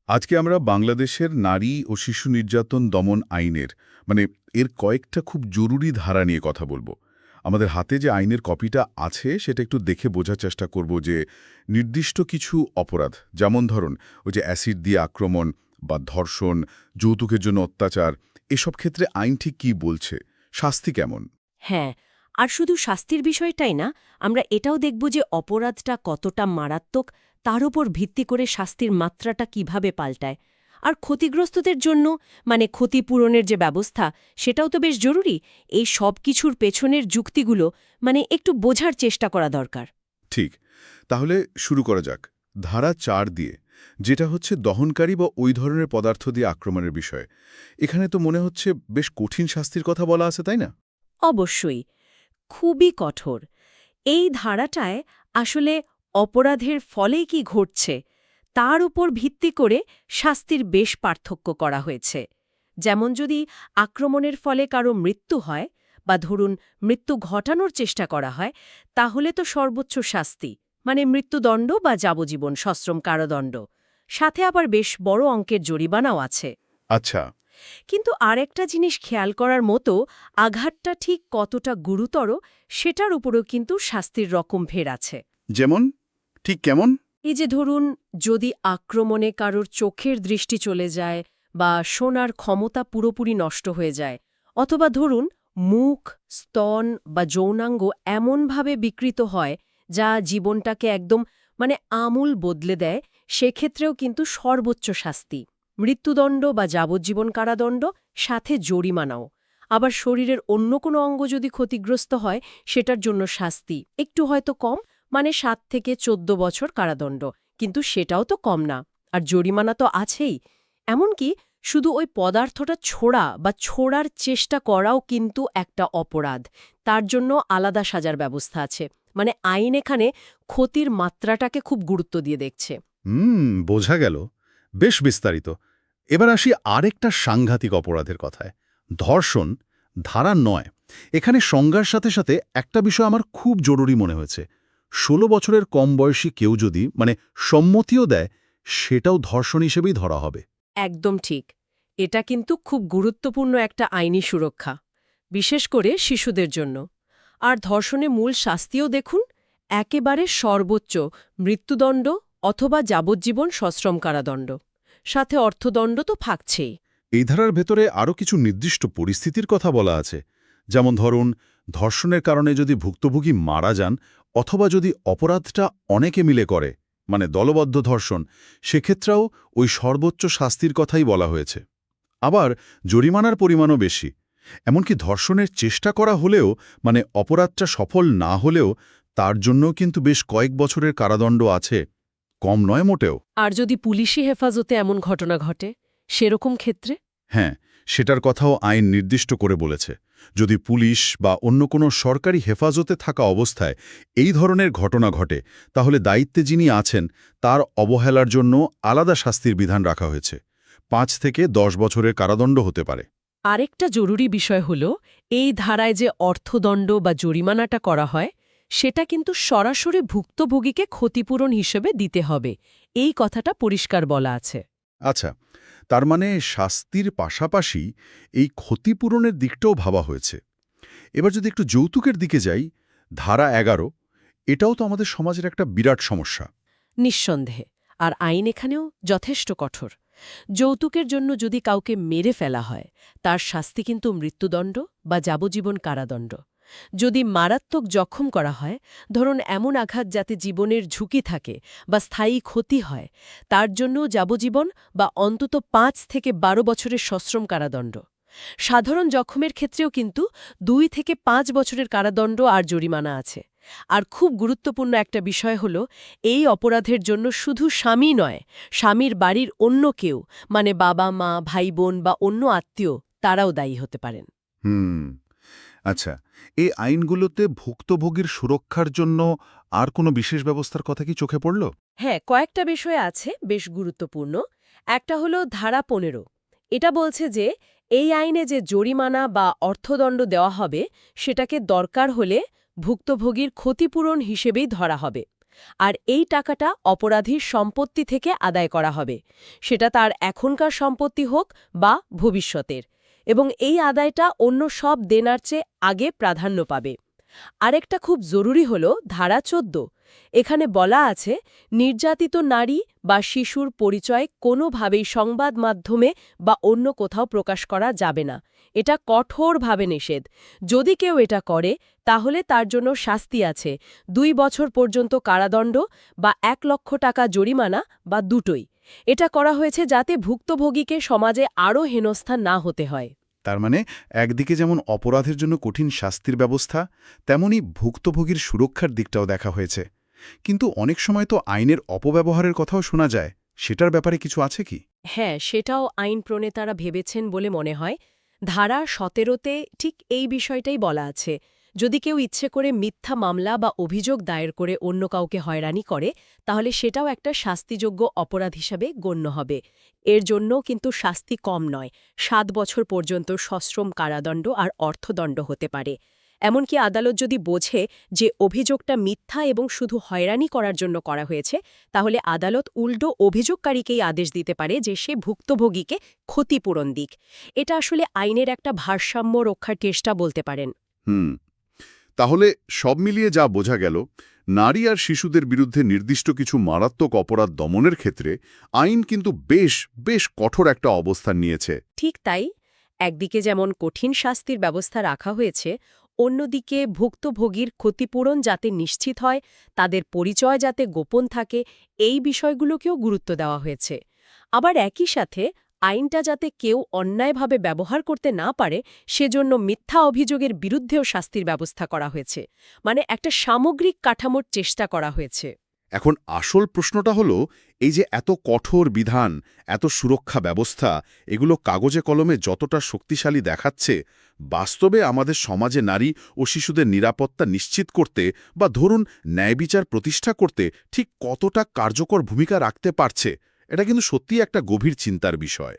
আজকে আমরা বাংলাদেশের নারী ও শিশু নির্যাতন দমন আইনের এর কয়েকটা খুব জরুরি ধারা নিয়ে কথা বলবো। আমাদের হাতে যে আইনের কপিটা আছে সেটা একটু দেখে বোঝার চেষ্টা করব যে নির্দিষ্ট কিছু অপরাধ, যেমন ধরুন ওই যে অ্যাসিড দিয়ে আক্রমণ বা ধর্ষণ, যৌতুকের জন্য অত্যাচার, এসব ক্ষেত্রে আইন ঠিক কী বলছে, শাস্তি কেমন। হ্যাঁ, আর শুধু শাস্তির বিষয়টাই না, আমরা এটাও দেখব যে অপরাধটা কতটা মারাত্মক, তার উপর ভিত্তি করে শাস্তির মাত্রাটা কিভাবে পাল্টায়। আর ক্ষতিগ্রস্তদের জন্য ক্ষতিপূরণের যে ব্যবস্থা, সেটাও তো বেশ জরুরি। এই সব কিছুর পেছনের যুক্তিগুলো একটু বোঝার চেষ্টা করা দরকার। ঠিক, তাহলে শুরু করা যাক ধারা ৪ দিয়ে, যেটা হচ্ছে দহনকারী বা ওই ধরনের পদার্থ দিয়ে আক্রমণের বিষয়। এখানে তো মনে হচ্ছে বেশ কঠিন শাস্তির কথা বলা আছে, তাই না? অবশ্যই, খুবই কঠোর। এই ধারাটায় আসলে অপরাধের ফলে কি ঘটছে তার উপর ভিত্তি করে শাস্তির বেশ পার্থক্য করা হয়েছে। যেমন যদি আক্রমণের ফলে কারো মৃত্যু হয় বা ধরুন মৃত্যু ঘটানোর চেষ্টা করা হয়, তাহলে তো সর্বোচ্চ শাস্তি মৃত্যুদণ্ড বা যাবজ্জীবন সশ্রম কারাদণ্ড, সাথে আবার বেশ বড় অঙ্কের জরিমানাও আছে। আচ্ছা। কিন্তু আরেকটা জিনিস খেয়াল করার মতো, আঘাতটা ঠিক কতটা গুরুতর সেটার উপরও কিন্তু শাস্তির রকম ফের আছে। যেমন? ঠিক কেমন? এই যে ধরুন, যদি আক্রমণে কারোর চোখের দৃষ্টি চলে যায় বা শোনার ক্ষমতা পুরোপুরি নষ্ট হয়ে যায়, অথবা ধরুন মুখ, স্তন বা যৌনাঙ্গ এমনভাবে বিকৃত হয় যা জীবনটাকে একদম আমূল বদলে দেয়, সেক্ষেত্রেও কিন্তু সর্বোচ্চ শাস্তি মৃত্যুদণ্ড বা যাবজ্জীবন কারাদণ্ড, সাথে জরিমানাও। আবার শরীরের অন্য কোনো অঙ্গ যদি ক্ষতিগ্রস্ত হয়, সেটার জন্য শাস্তি একটু হয়তো কম, ৭ থেকে ১৪ বছর কারাদণ্ড, কিন্তু সেটাও তো কম না। আর জরিমানা তো আছেই। এমনকি শুধু ওই পদার্থটা ছোড়া বা ছোড়ার চেষ্টা করাও কিন্তু একটা অপরাধ, তার জন্য আলাদা সাজার ব্যবস্থা আছে। আইন এখানে ক্ষতির মাত্রাটাকে খুব গুরুত্ব দিয়ে দেখছে। বোঝা গেল। বেশ বিস্তারিত। এবার আসি আরেকটা সাংঘাতিক অপরাধের কথায়, ধর্ষণ। ধারা ৯। এখানে সংজ্ঞার সাথে সাথে একটা বিষয় আমার খুব জরুরি মনে হয়েছে। ১৬ বছরের কম বয়সী কেউ যদি সম্মতিও দেয়, সেটাও ধর্ষণ হিসেবেই ধরা হবে। একদম ঠিক। এটা কিন্তু খুব গুরুত্বপূর্ণ একটা আইনি সুরক্ষা, বিশেষ করে শিশুদের জন্য। আর ধর্ষণে মূল শাস্তিও দেখুন, একেবারে সর্বোচ্চ মৃত্যুদণ্ড অথবা যাবজ্জীবন সশ্রম কারাদণ্ড, সাথে অর্থদণ্ড তো থাকছেই। এই ধারার ভেতরে আরও কিছু নির্দিষ্ট পরিস্থিতির কথা বলা আছে, যেমন ধরুন ধর্ষণের কারণে যদি ভুক্তভোগী মারা যান, অথবা যদি অপরাধটা অনেকে মিলে করে, দলবদ্ধ ধর্ষণ, সেক্ষেত্রেও ওই সর্বোচ্চ শাস্তির কথাই বলা হয়েছে। আবার জরিমানার পরিমাণও বেশি। এমনকি ধর্ষণের চেষ্টা করা হলেও, অপরাধটা সফল না হলেও, তার জন্যও কিন্তু বেশ কয়েক বছরের কারাদণ্ড আছে। কম নয় মোটেও। আর যদি পুলিশি হেফাজতে এমন ঘটনা ঘটে, সেরকম ক্ষেত্রে? হ্যাঁ, সেটার কথাও আইন নির্দিষ্ট করে বলেছে। যদি পুলিশ বা অন্য কোনো সরকারি হেফাজতে থাকা অবস্থায় এই ধরনের ঘটনা ঘটে, তাহলে দায়িত্বে যিনি আছেন তার অবহেলার জন্য আলাদা শাস্তির বিধান রাখা হয়েছে। ৫ থেকে ১০ বছরের কারাদণ্ড হতে পারে। আরেকটা জরুরি বিষয় হল, এই ধারায় যে অর্থদণ্ড বা জরিমানাটা করা হয়, সেটা কিন্তু সরাসরি ভুক্তভোগীকে ক্ষতিপূরণ হিসেবে দিতে হবে। এই কথাটা পরিষ্কার বলা আছে। আচ্ছা, তার শাস্তির পাশাপাশি এই ক্ষতিপূরণের দিকটাও ভাবা হয়েছে। এবার যদি একটু যৌতুকের দিকে যাই, ধারা ১১, এটাও তো আমাদের সমাজের একটা বিরাট সমস্যা। নিঃসন্দেহে। আর আইন এখানেও যথেষ্ট কঠোর। যৌতুকের জন্য যদি কাউকে মেরে ফেলা হয়, তার শাস্তি কিন্তু মৃত্যুদণ্ড বা যাবজ্জীবন কারাদণ্ড। যদি মারাত্মক জখম করা হয়, ধরুন এমন আঘাত যাতে জীবনের ঝুঁকি থাকে বা স্থায়ী ক্ষতি হয়, তার জন্য যাবজ্জীবন বা অন্তত ৫ থেকে ১২ বছরের সশ্রম কারাদণ্ড। সাধারণ জখমের ক্ষেত্রেও কিন্তু ২ থেকে ৫ বছরের কারাদণ্ড আর জরিমানা আছে। আর খুব গুরুত্বপূর্ণ একটা বিষয় হল, এই অপরাধের জন্য শুধু স্বামী নয়, স্বামীর বাড়ির অন্য কেউ, বাবা মা, ভাই বোন বা অন্য আত্মীয়, তারাও দায়ী হতে পারেন। হুম আচ্ছা, এই আইনগুলোতে ভুক্তভোগীর সুরক্ষার জন্য আর কোনো বিশেষ ব্যবস্থার কথা কি চোখে পড়ল? হ্যাঁ, কয়েকটা বিষয় আছে বেশ গুরুত্বপূর্ণ। একটা হলো ধারা ১৫। এটা বলছে যে এই আইনে যে জরিমানা বা অর্থদণ্ড দেওয়া হবে, সেটাকে দরকার হলে ভুক্তভোগীর ক্ষতিপূরণ হিসেবেই ধরা হবে। আর এই টাকাটা অপরাধীর সম্পত্তি থেকে আদায় করা হবে, সেটা তার এখনকার সম্পত্তি হোক বা ভবিষ্যতের, এবং এই আদায়টা অন্য সব দেনার চেয়ে আগে প্রাধান্য পাবে। আরেকটা খুব জরুরি হল ধারা ১৪। এখানে বলা আছে, নির্যাতিত নারী বা শিশুর পরিচয় কোনোভাবেই সংবাদ মাধ্যমে বা অন্য কোথাও প্রকাশ করা যাবে না। এটা কঠোরভাবে নিষেধ। যদি কেউ এটা করে তাহলে তার জন্য শাস্তি আছে, ২ বছর পর্যন্ত কারাদণ্ড বা ১ লক্ষ টাকা জরিমানা বা দুটোই। এটা করা হয়েছে যাতে ভুক্তভোগীকে সমাজে আরও হেনস্থা না হতে হয়। তার মানে একদিকে যেমন অপরাধের জন্য কঠিন শাস্তির ব্যবস্থা, তেমনি ভুক্তভোগীর সুরক্ষার দিকটাও দেখা হয়েছে। কিন্তু অনেক সময় তো আইনের অপব্যবহারের কথাও শোনা যায়, সেটার ব্যাপারে কিছু আছে কি? হ্যাঁ, সেটাও আইন প্রণেতারা ভেবেছেন বলে মনে হয়। ধারা ১৭তে ঠিক এই বিষয়টাই বলা আছে। যদি কেউ ইচ্ছে করে মিথ্যা মামলা বা অভিযোগ দায়ের করে অন্য কাউকে হয়রানি করে, তাহলে সেটাও একটা শাস্তিযোগ্য অপরাধ হিসাবে গণ্য হবে। এর জন্য কিন্তু শাস্তি কম নয়, ৭ বছর পর্যন্ত সশ্রম কারাদণ্ড আর অর্থদণ্ড হতে পারে। এমনকি আদালত যদি বোঝে যে অভিযোগটা মিথ্যা এবং শুধু হয়রানি করার জন্য করা হয়েছে, তাহলে আদালত উল্টো অভিযোগকারীকেই আদেশ দিতে পারে যে সে ভুক্তভোগীকে ক্ষতিপূরণ দিক। এটা আসলে আইনের একটা ভারসাম্য রক্ষার চেষ্টা বলতে পারেন। তাহলে সব মিলিয়ে যা বোঝা গেল, নারী আর শিশুদের বিরুদ্ধে নির্দিষ্ট কিছু মারাত্মক অপরাধ দমনের ক্ষেত্রে আইন কিন্তু বেশ বেশ কঠোর একটা অবস্থান নিয়েছে। ঠিক তাই, একদিকে যেমন কঠিন শাস্তির ব্যবস্থা রাখা হয়েছে, অন্যদিকে ভুক্তভোগীর ক্ষতিপূরণ যাতে নিশ্চিত হয়, তাদের পরিচয় যাতে গোপন থাকে, এই বিষয়গুলোকেও গুরুত্ব দেওয়া হয়েছে। আবার একই সাথে আইনটা যাতে কেউ অন্যায়ভাবে ব্যবহার করতে না পারে, সেজন্য মিথ্যা অভিযোগের বিরুদ্ধেও শাস্তির ব্যবস্থা করা হয়েছে। মানে একটা সামগ্রিক কাঠামোর চেষ্টা করা হয়েছে। এখন আসল প্রশ্নটা হলো, এই যে এত কঠোর বিধান, এত সুরক্ষা ব্যবস্থা, এগুলো কাগজে কলমে যতটা শক্তিশালী দেখাচ্ছে, বাস্তবে আমাদের সমাজে নারী ও শিশুদের নিরাপত্তা নিশ্চিত করতে বা ধরুন ন্যায়বিচার প্রতিষ্ঠা করতে ঠিক কতটা কার্যকর ভূমিকা রাখতে পারছে, এটা কিন্তু সত্যিই একটা গভীর চিন্তার বিষয়।